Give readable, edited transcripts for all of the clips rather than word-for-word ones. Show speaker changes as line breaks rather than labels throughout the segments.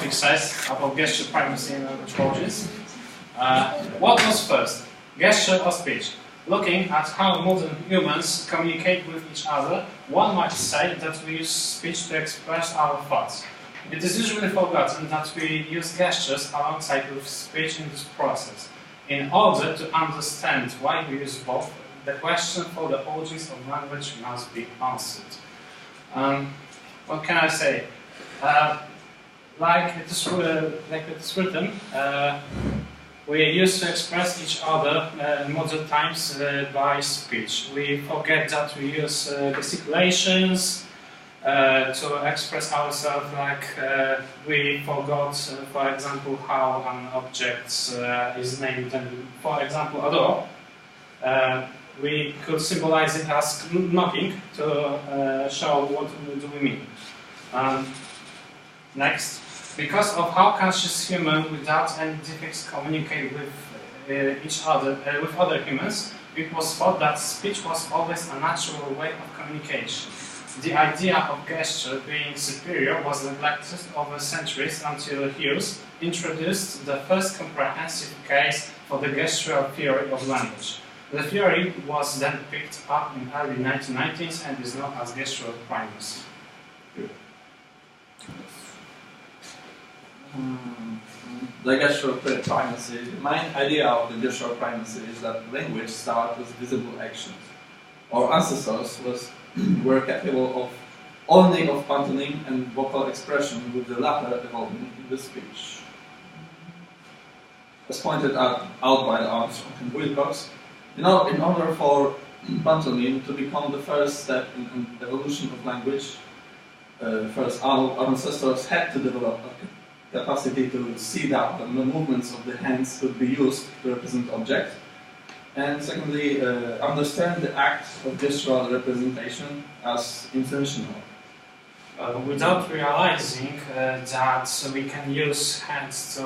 Semiotics says about gesture primacy in languages. What was first, gesture or speech? Looking at how modern humans communicate with each other, one might say that we use speech to express our thoughts. It is usually forgotten that we use gestures alongside with speech in this process. In order to understand why we use both, the question for the origins of language must be answered. What can I say? Like it is written, we used to express each other in modern times by speech. We forget that we use gesticulations to express ourselves, like we forgot, for example, how an object is named. And for example, a door, we could symbolize it as knocking to show what do we mean. Next. Because of how conscious humans without any defects communicate with each other, with other humans, it was thought that speech was always a natural way of communication. The idea of gesture being superior was neglected over centuries until Hughes introduced the first comprehensive case for the gestural theory of language. The theory was then picked up in early 1990s and is known as gestural primacy.
The gestural primacy. The main idea of the gestural primacy is that language starts with visible actions. Our ancestors were capable of only of pantomime and vocal expression, with the latter evolving in the speech. As pointed out by Armstrong and Wilcox, in order for pantomime to become the first step in the evolution of language, first our ancestors had to develop a capacity to see that the movements of the hands could be used to represent objects, and secondly, understand the act of gestural representation as intentional.
Without realizing that we can use hands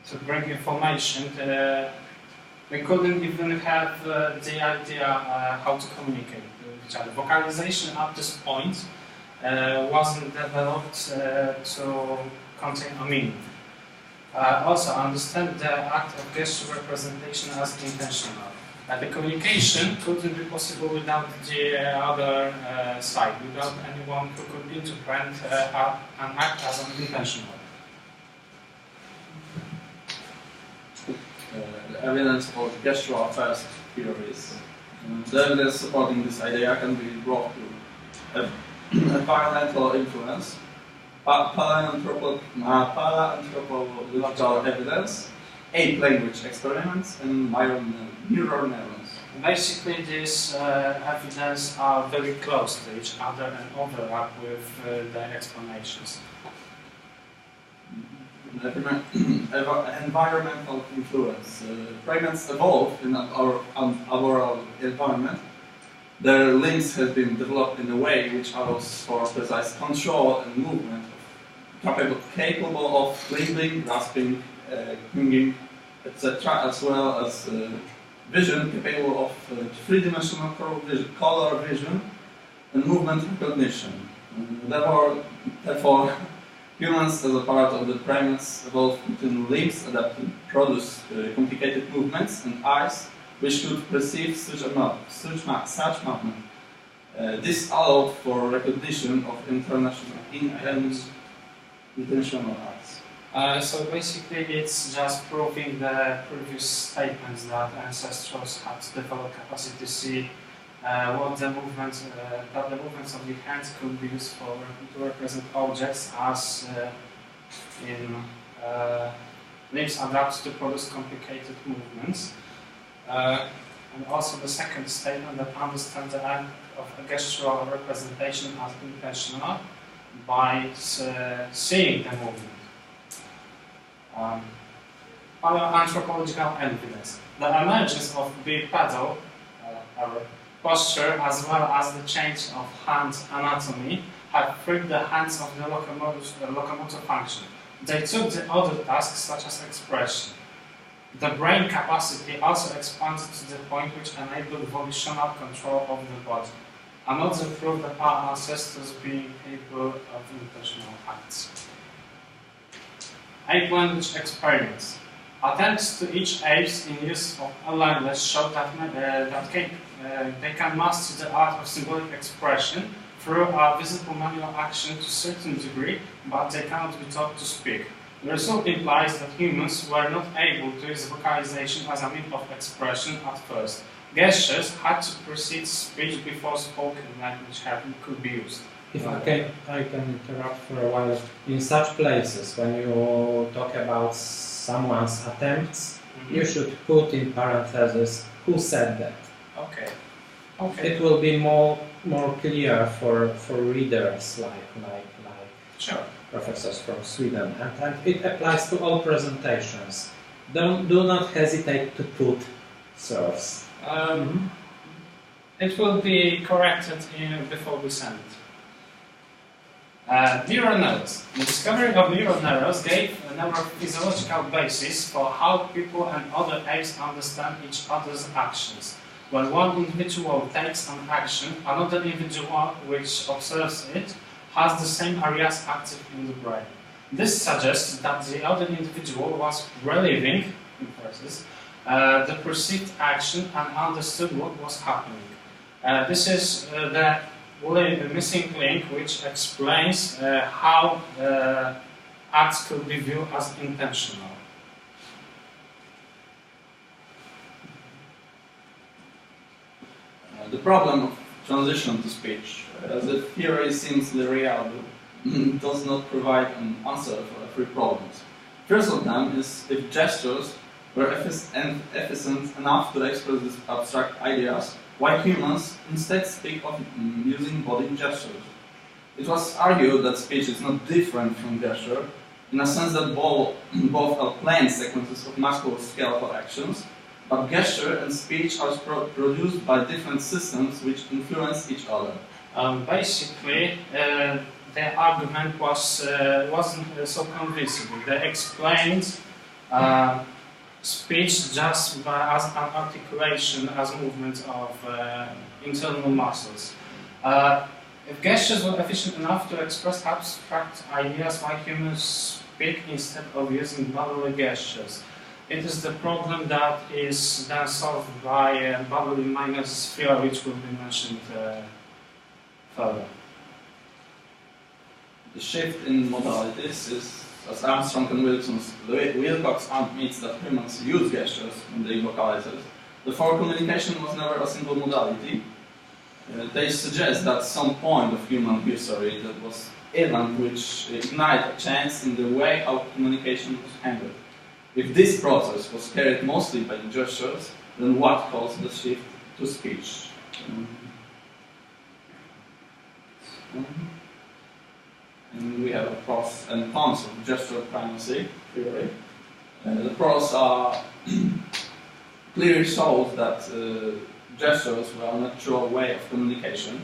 to bring information, we couldn't even have the idea how to communicate with each other. Vocalization at this point wasn't developed to contain a meaning. Also, understand the act of gesture representation as intentional. The communication couldn't be possible without the other side, without anyone who could interpret an act as unintentional.
The evidence for gestural first theories. The evidence supporting this idea can be brought to environmental influence, paleanthropological evidence, ape language experiments, and mirror neurons.
Basically, these evidence are very close to each other and overlap with the explanations.
Environmental influence. Primates evolved in our environment. Their limbs have been developed in a way which allows for precise control and movement, capable of climbing, grasping, clinging, etc., as well as vision, capable of three-dimensional color vision and movement recognition. Therefore, humans, as a part of the primates, evolved into limbs adapted to produce complicated movements and eyes which could perceive such movement. This allowed for recognition of intentional acts.
So basically, it's just proving the previous statements that ancestors had developed capacity to see what the movements, that the movements of the hands could be used to represent objects, as in limbs adapted to produce complicated movements. And also the second statement that understands the act of a gestural representation as intentional by seeing the movement. Paleoanthropological evidence. The emergence of bipedal posture, as well as the change of hand anatomy, have freed the hands of the locomotor function. They took the other tasks, such as expression. The brain capacity also expanded to the point which enabled volitional control of the body. Another proof that our ancestors being capable of intentional acts. Ape language experiments. Attempts to each apes in use of a language show that, they can master the art of symbolic expression through a visible manual action to a certain degree, but they cannot be taught to speak. The result implies that humans were not able to use vocalization as a means of expression at first. Gestures had to precede speech before spoken language could be used.
If I can interrupt for a while. In such places, when you talk about someone's attempts, you should put in parentheses who said that.
Okay. Okay.
It will be more clear for readers like
Sure.
professors from Sweden, and it applies to all presentations. Do not hesitate to put source.
It will be corrected before we send it. Neural networks. The discovery of neural networks gave a neurophysiological basis for how people and other apes understand each other's actions. When one individual takes an action, another individual which observes it has the same areas active in the brain. This suggests that the other individual was reliving, in process, the perceived action and understood what was happening. This is the missing link which explains how acts could be viewed as intentional.
The problem of transition to speech, as the theory seems reliable, does not provide an answer for every problem. First of them is if gestures were efficient enough to express these abstract ideas, why humans instead speak of using body gestures. It was argued that speech is not different from gesture, in a sense that both are plain sequences of musculoskeletal actions, but gesture and speech are produced by different systems which influence each other.
Basically, their argument wasn't so convincing. They explained speech just as an articulation, as movement of internal muscles. If gestures were efficient enough to express abstract ideas, why humans speak instead of using bodily gestures? It is the problem that is then solved by bodily minus theory, which will be mentioned further.
The shift in modalities is, as Armstrong and Wilcox admits that humans use gestures when they vocalize it. Therefore, communication was never a single modality. They suggest that some point of human history that was event which ignited a change in the way how communication was handled. If this process was carried mostly by gestures, then what caused the shift to speech? And we have a pros and cons of gesture primacy theory. The pros are clearly shows that gestures were a natural way of communication,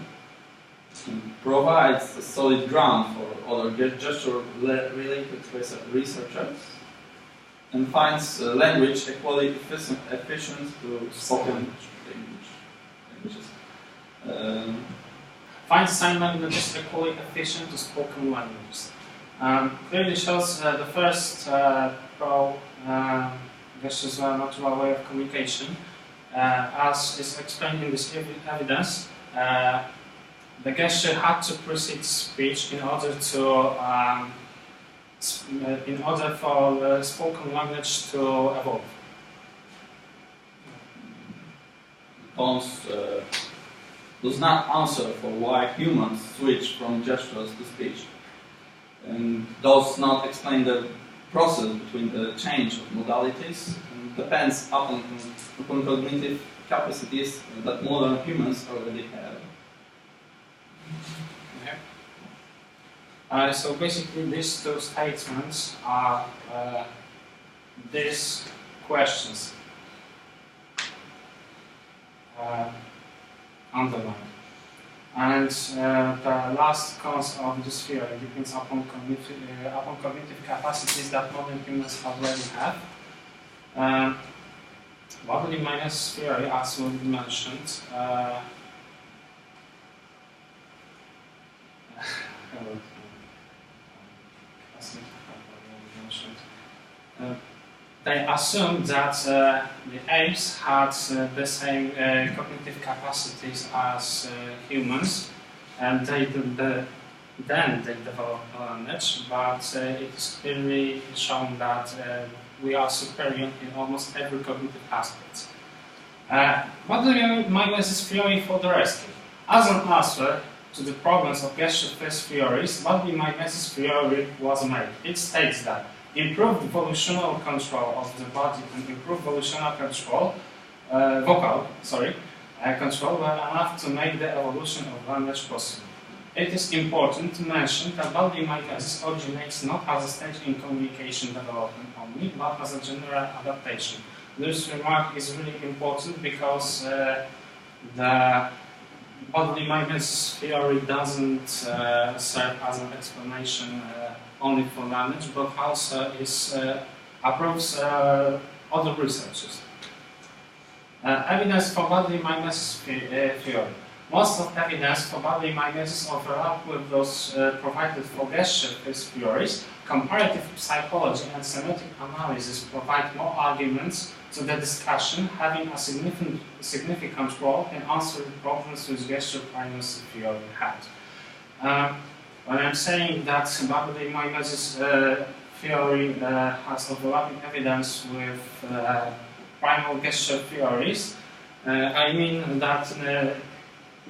and provides a solid ground for other gesture-related researchers, and finds language equally efficient to spoken languages.
Finds sign languages equally efficient to spoken languages. Clearly shows the first pro gestures are a natural way of communication. As is explained in this evidence, the gesture had to precede speech in order for spoken language to evolve.
Cons does not answer for why humans switch from gestures to speech, and does not explain the process between the change of modalities, and depends upon cognitive capacities that modern humans already have.
Okay. So basically these two statements are these questions. Underlined. And the last cause of this theory depends upon cognitive capacities that modern humans already have. Bodily minus theory, as will be mentioned, they assumed that the apes had the same cognitive capacities as humans, and then they developed language, but it is clearly shown that we are superior in almost every cognitive aspect. What do you mean my message theory for the rest? As an answer to the problems of gesture-based theories, what my message theory was made. It states that improved volitional control of the body and improved volitional control, control were enough to make the evolution of language possible. It is important to mention that body mimesis originates not as a stage in communication development only, but as a general adaptation. This remark is really important because the bodily mimesis theory doesn't serve as an explanation only for language, but also approves other researchers. Evidence for bodily mimesis theory. Most of evidence for bodily mimesis overlap with those provided for gesture-based theories. Comparative psychology and semiotic analysis provide more arguments to the discussion, having a significant role in answering problems with gesture primacy theory had. When I'm saying that bodily mimesis theory has overlapping evidence with primal gesture theories, I mean that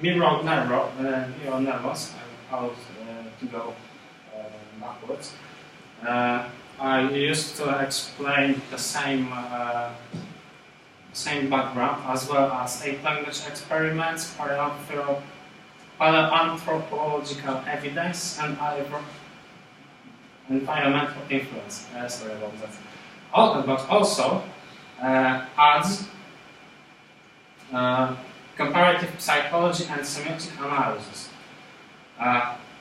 mirror neurons, how to go backwards. I used to explain the same background as well as ape language experiments, paleoanthropological evidence, and environmental influence. Sorry about that. But also adds comparative psychology and semiotic analysis.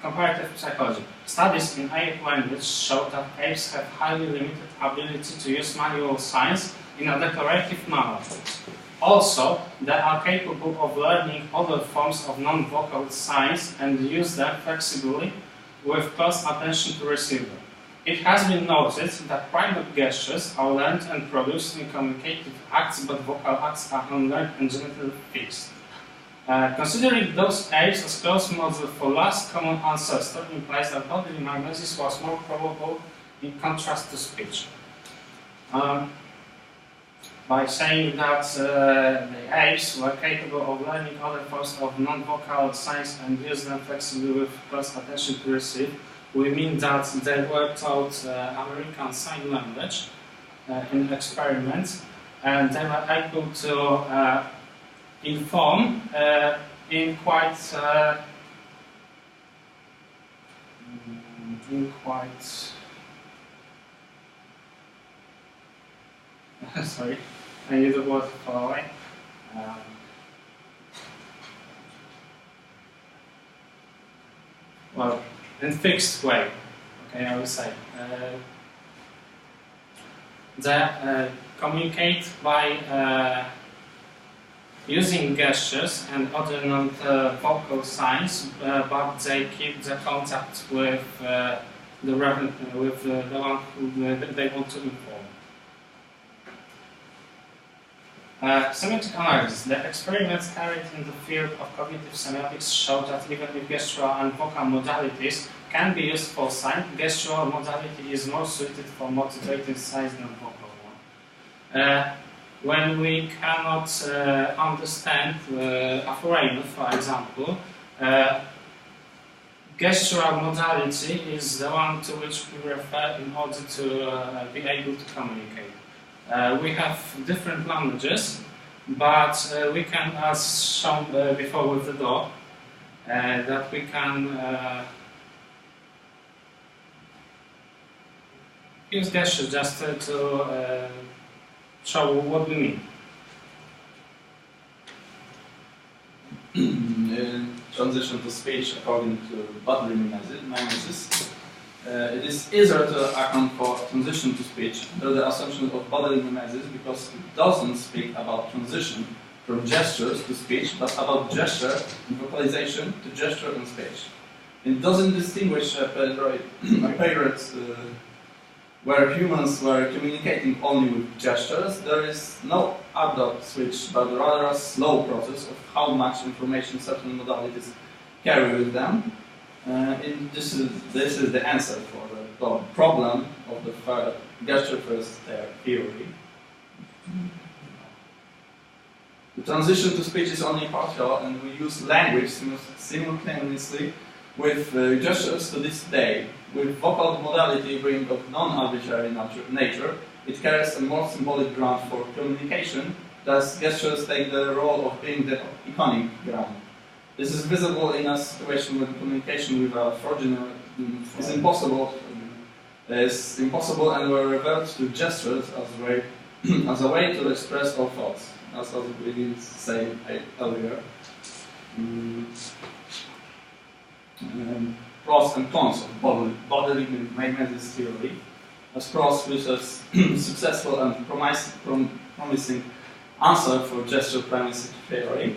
Comparative psychology. Studies in ape language show that apes have highly limited ability to use manual signs in a declarative manner. Also, they are capable of learning other forms of non-vocal signs and use them flexibly with close attention to receiver. It has been noted that primate gestures are learned and produced in communicative acts, but vocal acts are unlearned and genetically fixed. Considering those apes as close model for last common ancestor implies that bodily mimesis was more probable in contrast to speech. By saying that the apes were capable of learning other forms of non-vocal signs and use them flexibly with close attention to receive, we mean that they were taught American Sign Language in experiments, and they were able to inform in quite sorry, I need the word far away. Well, in fixed way, okay, I would say. They communicate by using gestures and other non-vocal signs, but they keep the contact with the one who they want to inform. Semiotic analysis. The experiments carried in the field of cognitive semiotics show that even if gestural and vocal modalities can be used for sign, gestural modality is more suited for motivating signs than vocal one. When we cannot understand a foreigner, for example, gestural modality is the one to which we refer in order to be able to communicate. We have different languages, but we can, as shown before with the dog, that we can use gestures just to show what we mean.
Transition to speech according to bodily mimesis. It is easier to account for transition to speech under the assumption of bodily mimesis because it doesn't speak about transition from gestures to speech, but about gesture and vocalization to gesture and speech. It doesn't distinguish my favorite where humans were communicating only with gestures, there is no abrupt switch, but rather a slow process of how much information certain modalities carry with them. This is the answer for the problem of the gesture-first theory. The transition to speech is only partial, and we use language simultaneously with gestures to this day. With vocal modality being of non-arbitrary nature, it carries a more symbolic ground for communication, thus gestures take the role of being the iconic ground. This is visible in a situation when communication with a foreigner is impossible and will revert to gestures as a way to express our thoughts, as we did say earlier. Pros and cons of bodily magnetics theory. As pros, which is successful and promising answer for gesture primacy theory.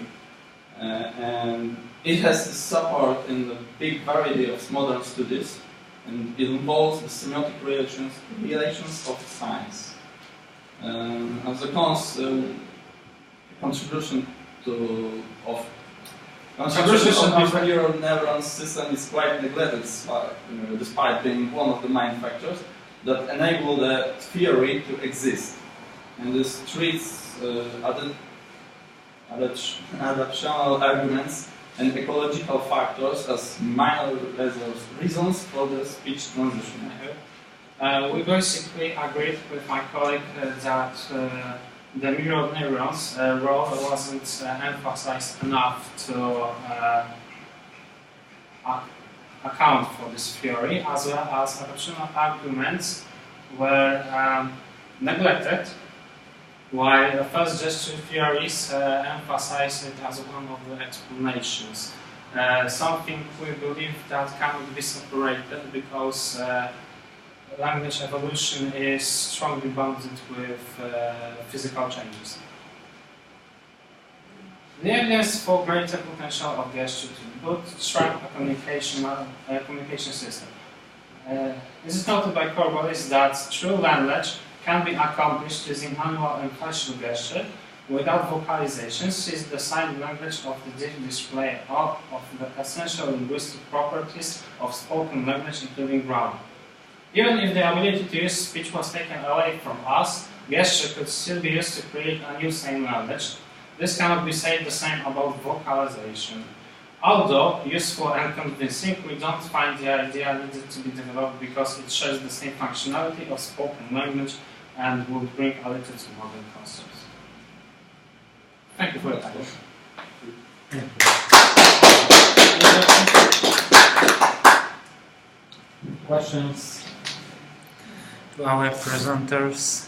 And it has support in the big variety of modern studies, and it involves the semiotic relations of science. As a cons, contribution of the neural neuron system is quite neglected, despite being one of the main factors that enable the theory to exist. And this treats adaptational arguments and ecological factors as minor reasons for the speech transition.
We basically agreed with my colleague that the mirror neurons' role wasn't emphasized enough to account for this theory, as well as adaptational arguments were neglected, while the first gesture theories emphasize it as one of the explanations. Something we believe that cannot be separated because language evolution is strongly bounded with physical changes. The evidence for greater potential of gesture to bootstrap a communication system. It is noted by Corbelis that true language can be accomplished using manual and facial gesture without vocalization, since the sign language of the display of the essential linguistic properties of spoken language, including grammar. Even if the ability to use speech was taken away from us, gesture could still be used to create a new sign language. This cannot be said the same about vocalization. Although useful and convincing, we don't find the idea needed to be developed because it shares the same functionality of spoken language and would bring a little to modern concepts. Thank you for your time.
Questions?
To our presenters.